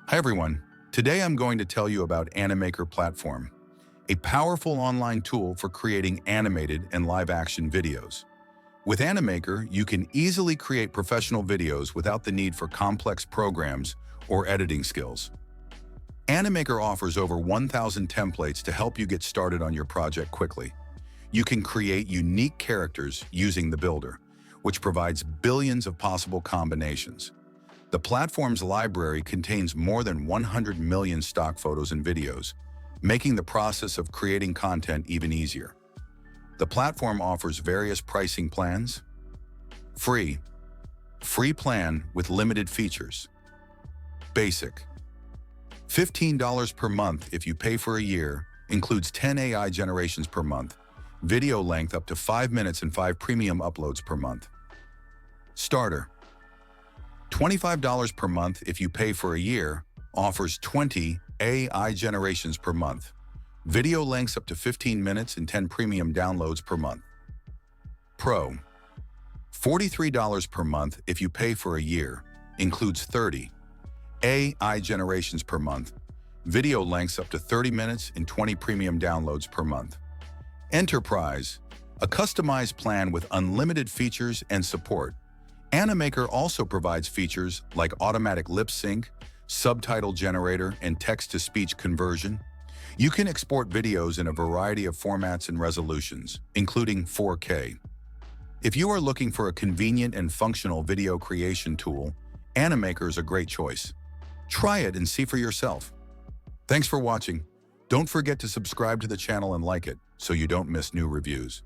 Hi everyone. Today I'm going to tell you about Animaker platform, a powerful online tool for creating animated and live-action videos. With Animaker, you can easily create professional videos without the need for complex programs or editing skills. Animaker offers over 1,000 templates to help you get started on your project quickly. You can create unique characters using the builder, which provides billions of possible combinations. The platform's library contains more than 100 million stock photos and videos, making the process of creating content even easier. The platform offers various pricing plans. Free plan with limited features. Basic, $15 per month if you pay for a year, includes 10 AI generations per month, video length up to 5 minutes and 5 premium uploads per month. Starter, $25 per month if you pay for a year, offers 20 AI generations per month, video lengths up to 15 minutes and 10 premium downloads per month. Pro, $43 per month if you pay for a year, includes 30 AI generations per month, video lengths up to 30 minutes and 20 premium downloads per month. Enterprise, a customized plan with unlimited features and support. Animaker also provides features like automatic lip sync, subtitle generator, and text-to-speech conversion. You can export videos in a variety of formats and resolutions, including 4K. If you are looking for a convenient and functional video creation tool, Animaker is a great choice. Try it and see for yourself. Thanks for watching. Don't forget to subscribe to the channel and like it so you don't miss new reviews.